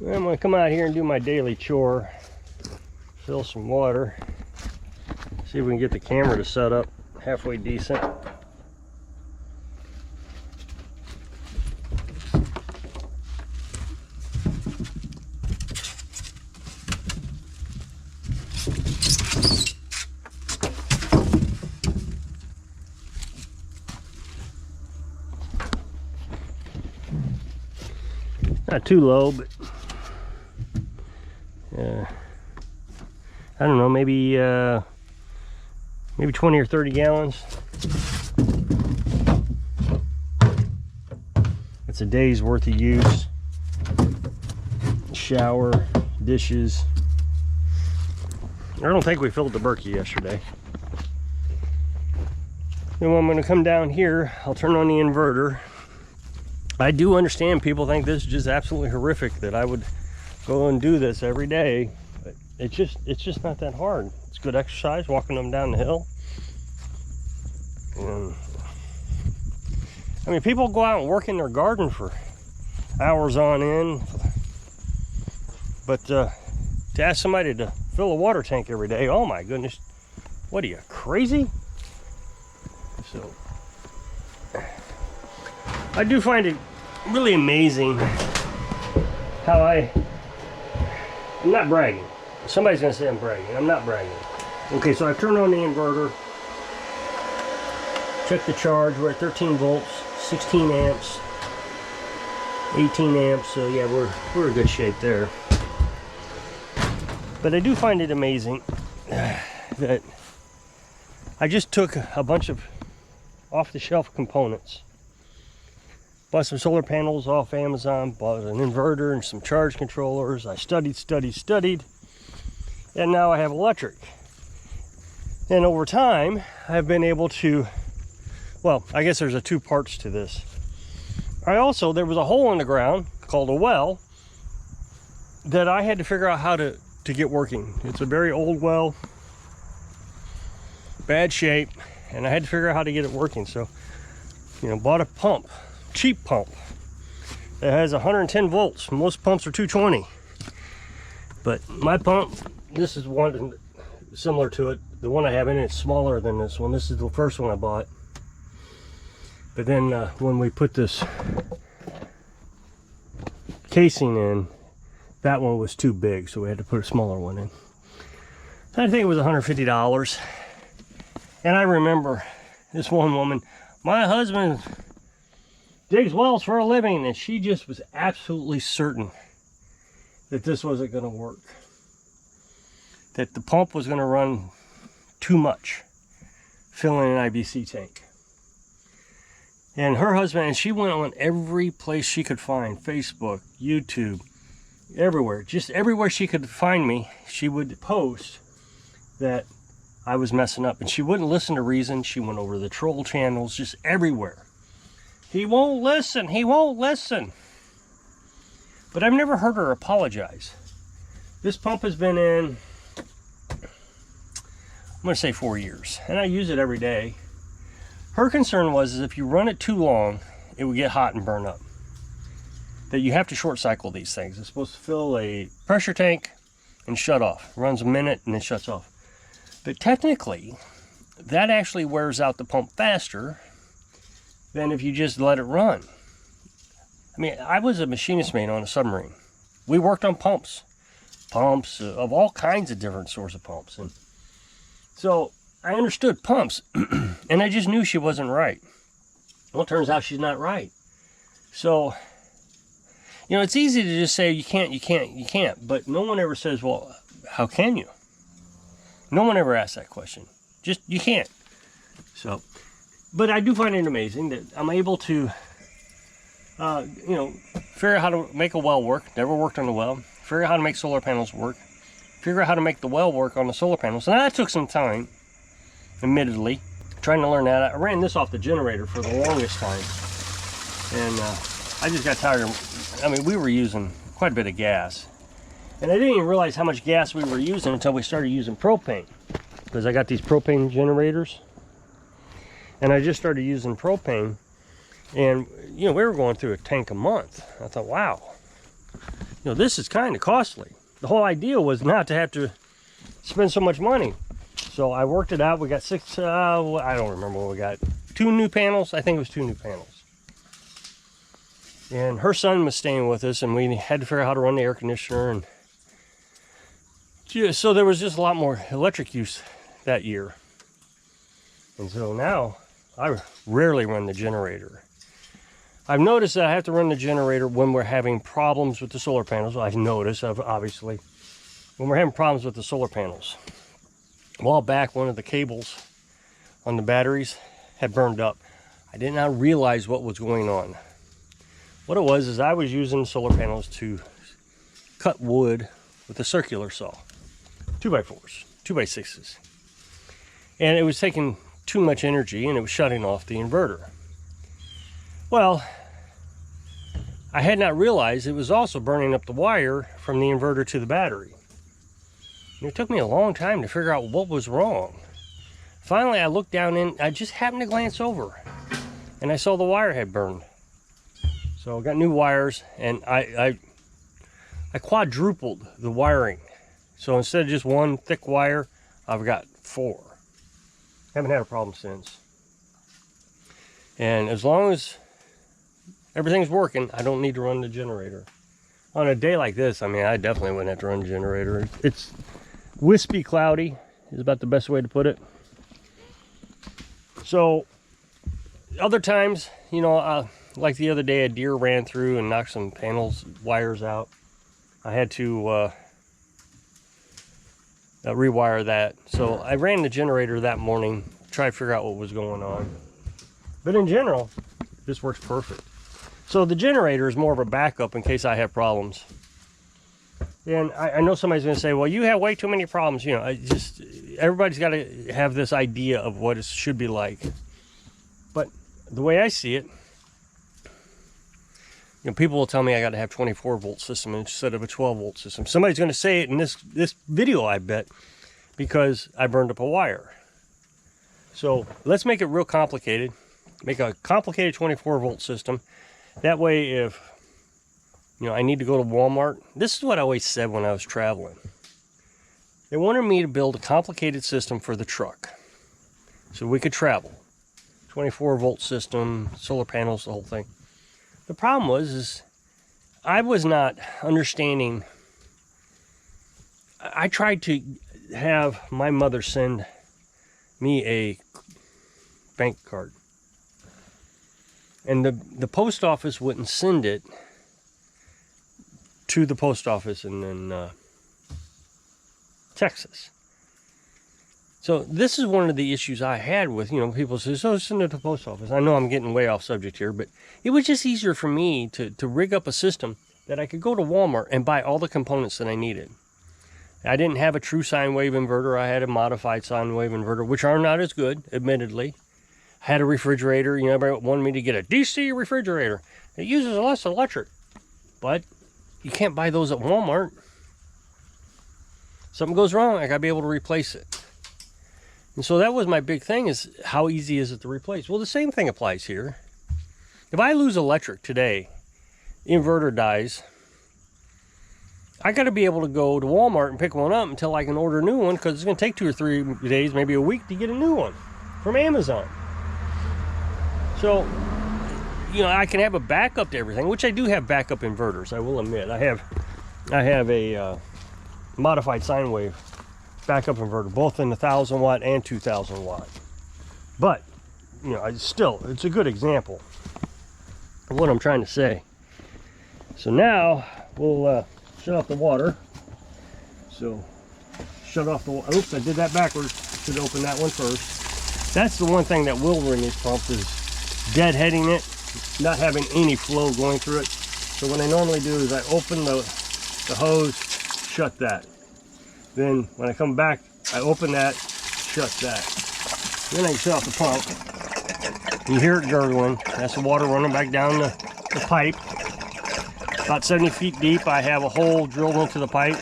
I'm gonna come out here and do my daily chore. Fill some water. See if we can get the camera to set up halfway decent. Not too low, but I don't know, maybe 20 or 30 gallons. It's a day's worth of use. Shower, dishes. I don't think we filled the Berkey yesterday. Then when I'm going to come down here, I'll turn on the inverter. I do understand people think this is just absolutely horrific that I would go and do this every day. But it's just not that hard. It's good exercise, walking them down the hill. And I mean, people go out and work in their garden for hours on end. But to ask somebody to fill a water tank every day, oh my goodness, what are you, crazy? So I do find it really amazing how I'm not bragging. Somebody's gonna say I'm bragging. I'm not bragging. Okay, so I've turned on the inverter. Check the charge. We're at 13 volts, 16 amps, 18 amps. So yeah, we're in good shape there. But I do find it amazing that I just took a bunch of off-the-shelf components. Bought some solar panels off Amazon, bought an inverter and some charge controllers. I studied, and now I have electric. And over time, I've been able to, well, I guess there's two parts to this. There was a hole in the ground called a well that I had to figure out how to get working. It's a very old well, bad shape, and I had to figure out how to get it working. So, bought a pump. Cheap pump that has 110 volts. Most pumps are 220, but my pump, this is one similar to it. The one I have in it is smaller than this one. This is the first one I bought, but then when we put this casing in, that one was too big, so we had to put a smaller one in. I think it was $150. And I remember this one woman, my husband digs wells for a living, and she just was absolutely certain that this wasn't going to work, that the pump was going to run too much filling an IBC tank. And her husband, and she went on every place she could find, Facebook, YouTube, everywhere, just everywhere she could find me, she would post that I was messing up, and she wouldn't listen to reason. She went over the troll channels, just everywhere. He won't listen. He won't listen. But I've never heard her apologize. This pump has been in, I'm going to say 4 years. And I use it every day. Her concern was if you run it too long, it would get hot and burn up. That you have to short cycle these things. It's supposed to fill a pressure tank and shut off. It runs a minute and then shuts off. But technically, that actually wears out the pump faster than if you just let it run. I mean, I was a machinist mate on a submarine. We worked on pumps of all kinds of different sorts of pumps. And so I understood pumps, and I just knew she wasn't right. Well, it turns out she's not right. So, it's easy to just say you can't, but no one ever says, well, how can you? No one ever asks that question. Just, you can't. So, but I do find it amazing that I'm able to, figure out how to make a well work. Never worked on a well. Figure out how to make solar panels work. Figure out how to make the well work on the solar panels. And that took some time, admittedly, trying to learn that. I ran this off the generator for the longest time. And I just got tired of, we were using quite a bit of gas. And I didn't even realize how much gas we were using until we started using propane. Because I got these propane generators. And I just started using propane. And, we were going through a tank a month. I thought, wow. you know, this is kind of costly. The whole idea was not to have to spend so much money. So I worked it out. We got six, I don't remember what we got. 2 new panels. I think it was 2 new panels. And her son was staying with us, and we had to figure out how to run the air conditioner. And so there was just a lot more electric use that year. And so now I rarely run the generator. I've noticed that I have to run the generator when we're having problems with the solar panels. I've noticed, obviously, when we're having problems with the solar panels. A while back, one of the cables on the batteries had burned up. I did not realize what was going on. What it was is I was using solar panels to cut wood with a circular saw. 2x4s, 2x6s. And it was taking too much energy, and it was shutting off the inverter. Well, I had not realized it was also burning up the wire from the inverter to the battery. And it took me a long time to figure out what was wrong. Finally, I looked down and I just happened to glance over, and I saw the wire had burned. So I got new wires, and I quadrupled the wiring. So instead of just 1 thick wire, I've got 4. Haven't had a problem since. And as long as everything's working, I don't need to run the generator. On a day like this, I mean, I definitely wouldn't have to run the generator. It's wispy cloudy is about the best way to put it. So other times, you know, like the other day, a deer ran through and knocked some panels, wires out. I had to rewire that. So I ran the generator that morning, tried to figure out what was going on. But in general, this works perfect. So the generator is more of a backup in case I have problems. And I know somebody's going to say, well, you have way too many problems. You know, everybody's got to have this idea of what it should be like. But the way I see it, you know, people will tell me I got to have 24-volt system instead of a 12-volt system. Somebody's going to say it in this video, I bet, because I burned up a wire. So let's make it real complicated. Make a complicated 24-volt system. That way, if you know I need to go to Walmart, this is what I always said when I was traveling. They wanted me to build a complicated system for the truck so we could travel. 24-volt system, solar panels, the whole thing. The problem was I was not understanding. I tried to have my mother send me a bank card. And the post office wouldn't send it to the post office in Texas. So this is one of the issues I had with, you know, people say, so send it to the post office. I know I'm getting way off subject here, but it was just easier for me to rig up a system that I could go to Walmart and buy all the components that I needed. I didn't have a true sine wave inverter. I had a modified sine wave inverter, which are not as good, admittedly. I had a refrigerator. You know, everybody wanted me to get a DC refrigerator. It uses less electric, but you can't buy those at Walmart. Something goes wrong, I gotta be able to replace it. And so that was my big thing, is how easy is it to replace? Well, the same thing applies here. If I lose electric today, the inverter dies, I got to be able to go to Walmart and pick one up until I can order a new one, because it's going to take 2 or 3 days, maybe a week, to get a new one from Amazon. So, you know, I can have a backup to everything, which I do have backup inverters, I will admit. I have a modified sine wave backup inverter, both in 1,000 watt and 2,000 watt. But, you know, it's a good example of what I'm trying to say. So now we'll shut off the water. So shut off the water. Oops, I did that backwards. Should open that one first. That's the one thing that will ruin these pumps, is deadheading it, not having any flow going through it. So what I normally do is I open the hose, shut that. Then when I come back, I open that, shut that. Then I can shut off the pump. You hear it gurgling. That's the water running back down the pipe. About 70 feet deep, I have a hole drilled into the pipe.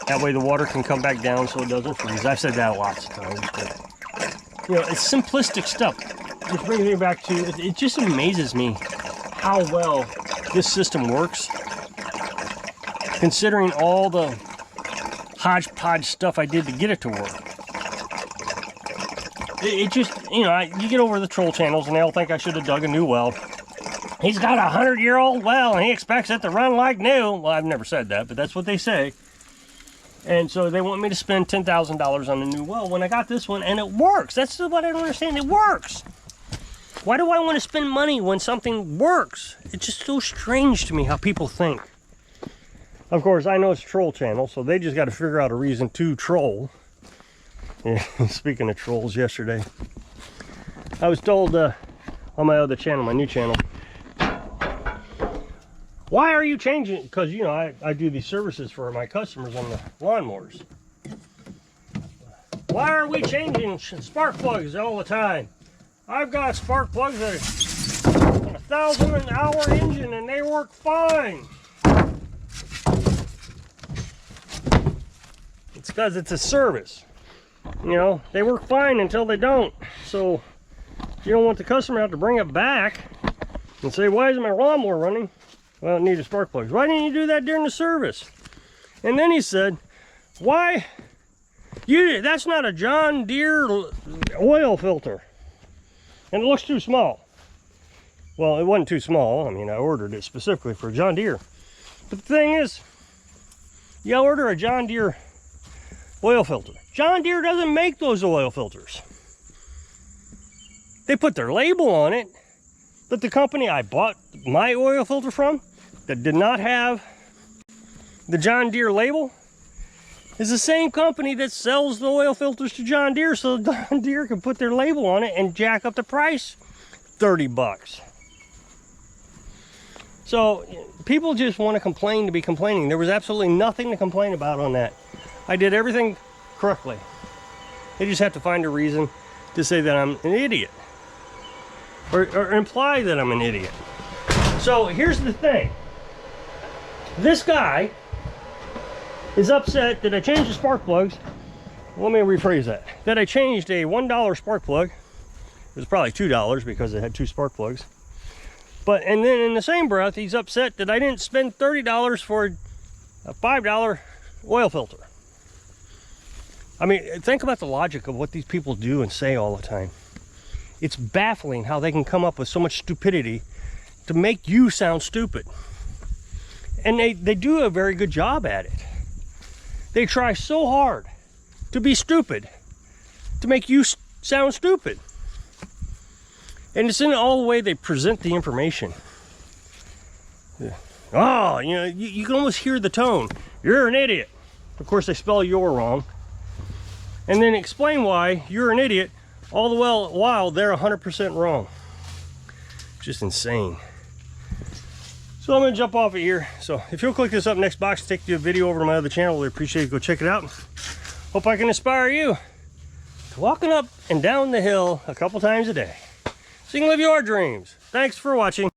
That way the water can come back down so it doesn't freeze. I've said that lots of times. But, you know, it's simplistic stuff. Just brings me back to, it just amazes me how well this system works. considering all the hodgepodge stuff I did to get it to work. It just, you know, you get over the troll channels and they all think I should have dug a new well. He's got a 100-year-old well and he expects it to run like new. Well, I've never said that, but that's what they say. And so they want me to spend $10,000 on a new well when I got this one and it works. That's what I don't understand. It works. Why do I want to spend money when something works? It's just so strange to me how people think. Of course, I know it's a troll channel, so they just got to figure out a reason to troll. Yeah, speaking of trolls, yesterday I was told on my other channel, my new channel, why are you changing? Because, you know, I do these services for my customers on the lawnmowers. Why are we changing spark plugs all the time? I've got spark plugs that are 1,000-hour engine and they work fine. It's because it's a service. You know, they work fine until they don't. So you don't want the customer to have to bring it back and say, why isn't my lawnmower running? Well, it needed spark plugs. Why didn't you do that during the service? And then he said, why? That's not a John Deere oil filter. And it looks too small. Well, it wasn't too small. I mean, I ordered it specifically for John Deere. But the thing is, you order a John Deere oil filter. John Deere doesn't make those oil filters. They put their label on it, but the company I bought my oil filter from that did not have the John Deere label is the same company that sells the oil filters to John Deere, so John Deere can put their label on it and jack up the price 30 bucks. So people just want to complain to be complaining. There was absolutely nothing to complain about on that. I did everything correctly. They just have to find a reason to say that I'm an idiot or imply that I'm an idiot. So here's the thing. This guy is upset that I changed the spark plugs. Let me rephrase that. That I changed a $1 spark plug. It was probably $2 because it had 2 spark plugs. And then in the same breath, he's upset that I didn't spend $30 for a $5 oil filter. I mean, think about the logic of what these people do and say all the time. It's baffling how they can come up with so much stupidity to make you sound stupid. And they do a very good job at it. They try so hard to be stupid, to make you sound stupid. And it's in all the way they present the information. Oh, you know, you can almost hear the tone. You're an idiot. Of course, they spell "you're" wrong. And then explain why you're an idiot, all the while they're 100% wrong. Just insane. So I'm gonna jump off of here. So if you'll click this up next box, take the video over to my other channel, we appreciate it. Go check it out. Hope I can inspire you to walking up and down the hill a couple times a day, so you can live your dreams. Thanks for watching.